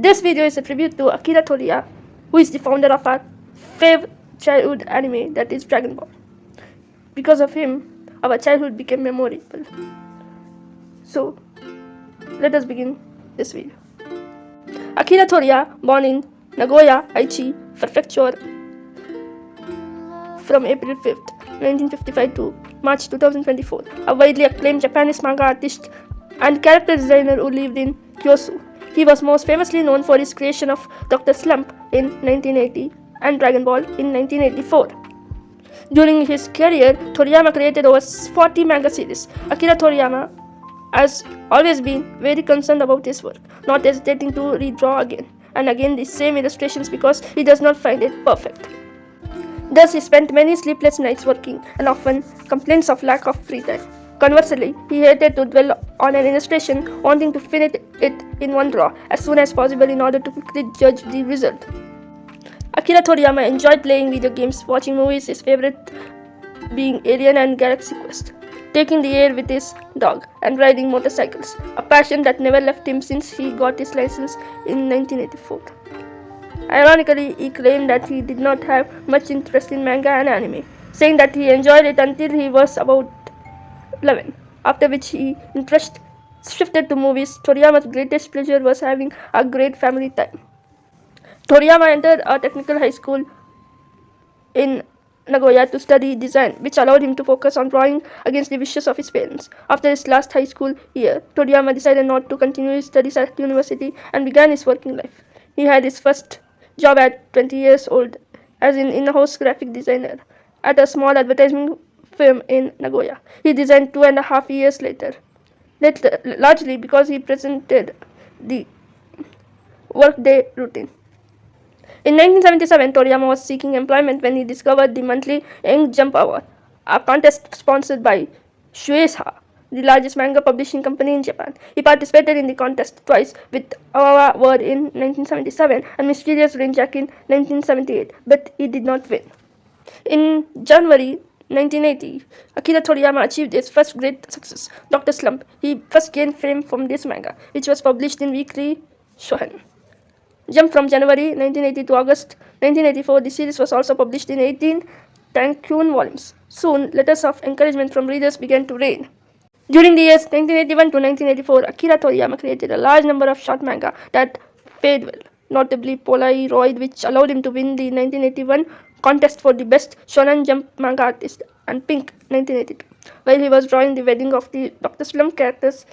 This video is a tribute to Akira Toriyama, who is the founder of our favorite childhood anime, that is Dragon Ball. Because of him, our childhood became memorable. So, let us begin this video. Akira Toriyama, born in Nagoya, Aichi Prefecture from April 5th, 1955 to March 2024, a widely acclaimed Japanese manga artist and character designer who lived in Kyoto. He was most famously known for his creation of Dr. Slump in 1980 and Dragon Ball in 1984. During his career, Toriyama created over 40 manga series. Akira Toriyama has always been very concerned about his work, not hesitating to redraw again and again the same illustrations because he does not find it perfect. Thus, he spent many sleepless nights working and often complains of lack of free time. Conversely, he hated to dwell on an illustration, wanting to finish it in one draw as soon as possible in order to quickly judge the result. Akira Toriyama enjoyed playing video games, watching movies, his favorite being Alien and Galaxy Quest, taking the air with his dog, and riding motorcycles, a passion that never left him since he got his license in 1984. Ironically, he claimed that he did not have much interest in manga and anime, saying that he enjoyed it until he was about 11, after which his interest shifted to movies. Toriyama's greatest pleasure was having a great family time. Toriyama entered a technical high school in Nagoya to study design, which allowed him to focus on drawing against the wishes of his parents. After his last high school year, Toriyama decided not to continue his studies at university and began his working life. He had his first job at 20 years old as an in-house graphic designer at a small advertising firm in Nagoya. He resigned 2.5 years later, largely because he presented the workday routine. In 1977, Toriyama was seeking employment when he discovered the monthly Young Jump Award, a contest sponsored by Shueisha, the largest manga publishing company in Japan. He participated in the contest twice, with Awawa Award in 1977 and Mysterious Rainjack in 1978, but he did not win. In January 1980, Akira Toriyama achieved his first great success, Dr. Slump. He first gained fame from this manga, which was published in Weekly Shonen Jump from January 1980 to August 1984. The series was also published in 18 Tankun volumes. Soon, letters of encouragement from readers began to rain. During the years 1981 to 1984, Akira Toriyama created a large number of short manga that paid well, notably Polaroid, which allowed him to win the 1981 contest for the best Shonen Jump manga artist, and Pink 1982, while he was drawing the wedding of the Dr. Slump characters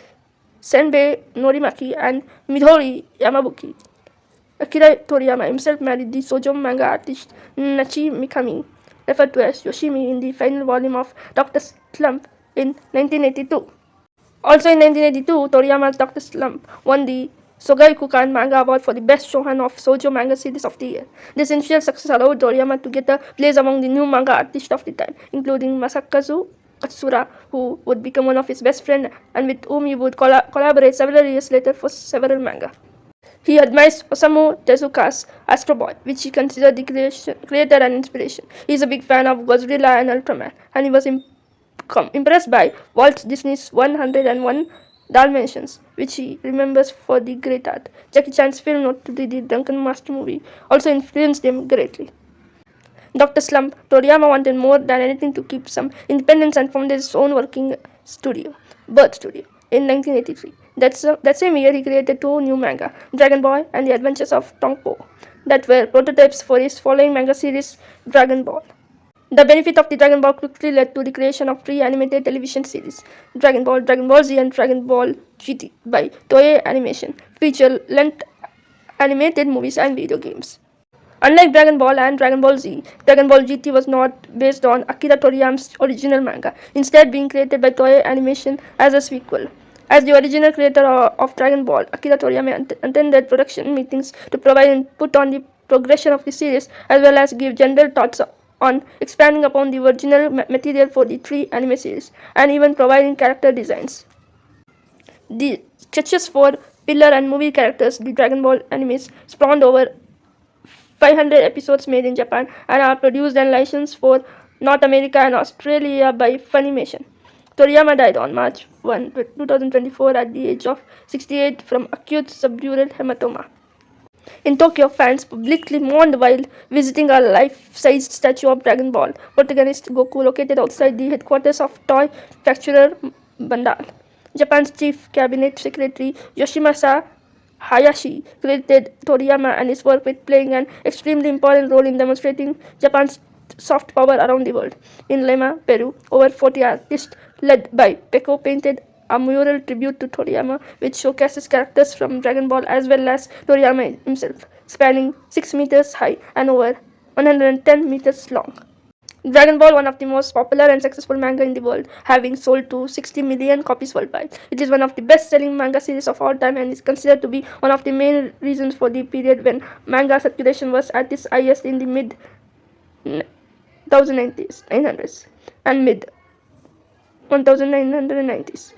Senbei Norimaki and Midori Yamabuki. Akira Toriyama himself married the shoujo manga artist Nachi Mikami, referred to as Yoshimi, in the final volume of Dr. Slump in 1982. Also in 1982, Toriyama's Dr. Slump won the Sogaikukan Manga Award for the Best Shonen of Shoujo Manga Series of the Year. This initial success allowed Toriyama to get a place among the new manga artists of the time, including Masakazu Katsura, who would become one of his best friends and with whom he would collaborate several years later for several manga. He admires Osamu Tezuka's Astro Boy, which he considered the creator and inspiration. He is a big fan of Godzilla and Ultraman, and he was impressed by Walt Disney's 101 Dalmatians, which he remembers for the great art. Jackie Chan's film, notably the Drunken Master movie, also influenced him greatly. Dr. Slump, Toriyama wanted more than anything to keep some independence and founded his own working studio, Birth Studio, in 1983. That same year, he created two new manga, Dragon Ball and The Adventures of Tongpo, that were prototypes for his following manga series, Dragon Ball. The benefit of the Dragon Ball quickly led to the creation of three animated television series, Dragon Ball, Dragon Ball Z, and Dragon Ball GT by Toei Animation, feature length animated movies and video games. Unlike Dragon Ball and Dragon Ball Z, Dragon Ball GT was not based on Akira Toriyama's original manga, instead being created by Toei Animation as a sequel. As the original creator of Dragon Ball, Akira Toriyama attended production meetings to provide input on the progression of the series, as well as give general thoughts on expanding upon the original material for the three anime series, and even providing character designs. The sketches for pillar and movie characters, the Dragon Ball animes, spawned over 500 episodes made in Japan and are produced and licensed for North America and Australia by Funimation. Toriyama died on March 1, 2024 at the age of 68 from acute subdural hematoma. In Tokyo, fans publicly mourned while visiting a life-sized statue of Dragon Ball protagonist Goku located outside the headquarters of toy manufacturer Bandai. Japan's chief cabinet secretary Yoshimasa Hayashi credited Toriyama and his work with playing an extremely important role in demonstrating Japan's soft power around the world. In Lima, Peru, over 40 artists led by Peko painted a mural tribute to Toriyama which showcases characters from Dragon Ball as well as Toriyama himself, spanning 6 meters high and over 110 meters long. Dragon Ball, one of the most popular and successful manga in the world, having sold to 60 million copies worldwide. It is one of the best-selling manga series of all time and is considered to be one of the main reasons for the period when manga circulation was at its highest in the mid 1900s and mid 1990s.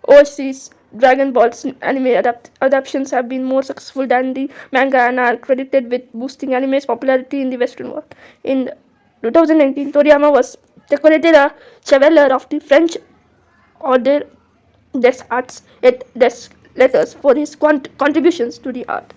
Overseas, Dragon Ball's anime adaptations have been more successful than the manga and are credited with boosting anime's popularity in the Western world. In 2019, Toriyama was decorated a Chevalier of the French Order des Arts et des Lettres for his contributions to the art.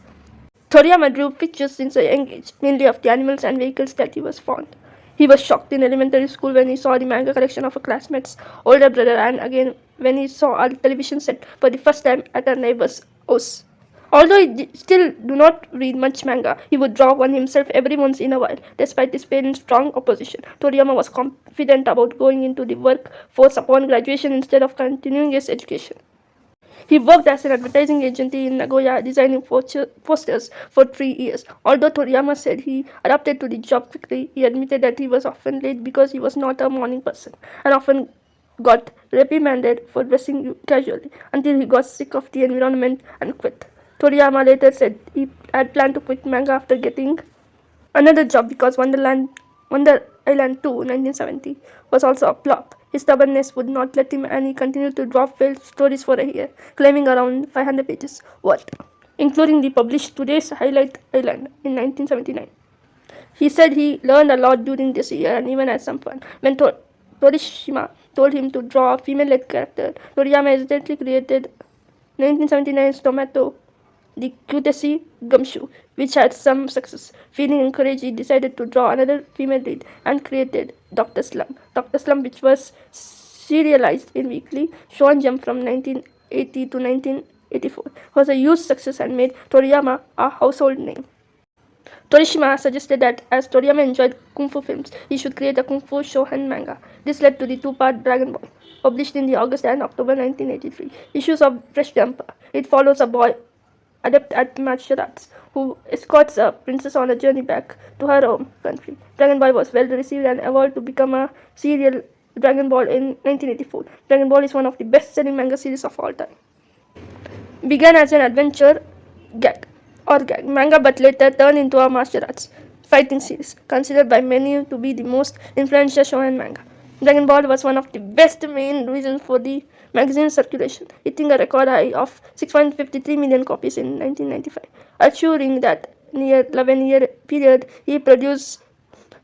Toriyama drew pictures since a young age, mainly of the animals and vehicles that he was fond. He was shocked in elementary school when he saw the manga collection of a classmate's older brother and again when he saw a television set for the first time at a neighbor's house. Although he still do not read much manga, he would draw one himself every once in a while. Despite his parents' strong opposition, Toriyama was confident about going into the workforce upon graduation instead of continuing his education. He worked as an advertising agent in Nagoya, designing posters for 3 years. Although Toriyama said he adapted to the job quickly, he admitted that he was often late because he was not a morning person and often got reprimanded for dressing casually until he got sick of the environment and quit. Toriyama later said he had planned to quit manga after getting another job because Wonder Island 2, 1970, was also a flop. His stubbornness would not let him and he continued to draw failed stories for a year, claiming around 500 pages worth, including the published Today's Highlight Island in 1979. He said he learned a lot during this year and even had some fun. When Torishima told him to draw a female-led character, Toriyama hesitantly created 1979's Tomato the Cutesy Gumshoe, which had some success. Feeling encouraged, he decided to draw another female lead and created Dr. Slump. Dr. Slump, which was serialized in Weekly Shonen Jump from 1980 to 1984, was a huge success and made Toriyama a household name. Torishima suggested that as Toriyama enjoyed kung fu films, he should create a kung fu shonen manga. This led to the two-part Dragon Ball, published in the August and October 1983 issues of Fresh Jump. It follows a boy adept at martial arts, who escorts a princess on a journey back to her home country. Dragon Ball was well received and evolved to become a serial Dragon Ball in 1984. Dragon Ball is one of the best-selling manga series of all time. Began as an adventure gag manga but later turned into a martial arts fighting series, considered by many to be the most influential shonen manga. Dragon Ball was one of the best main reasons for the magazine's circulation, hitting a record high of 6.53 million copies in 1995, assuring that near 11-year period he produced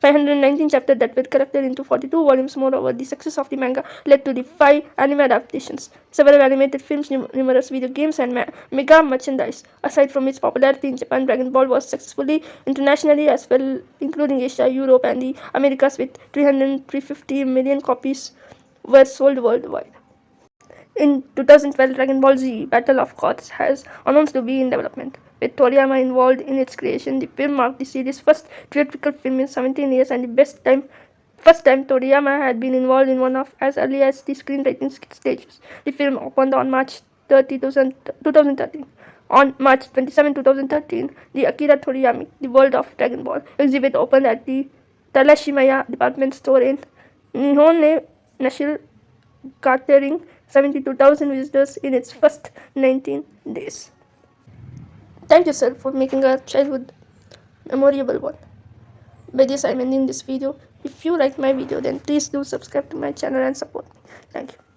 519 chapters that were collected into 42 volumes. Moreover, the success of the manga led to the 5 anime adaptations, several animated films, numerous video games, and mega merchandise. Aside from its popularity in Japan, Dragon Ball was successfully internationally as well, including Asia, Europe, and the Americas, with 350 million copies were sold worldwide. In 2012, Dragon Ball Z Battle of Gods has announced to be in development. With Toriyama involved in its creation, the film marked the series' first theatrical film in 17 years and the first time Toriyama had been involved in one of as early as the screenwriting stages. The film opened on March 30, 2013. On March 27, 2013, the Akira Toriyama, The World of Dragon Ball exhibit opened at the Tarashimaya department store in Nihon Nashil, catering 72,000 visitors in its first 19 days. Thank you, sir, for making our childhood memorable one. By this, I'm ending this video. If you like my video, then please do subscribe to my channel and support me. Thank you.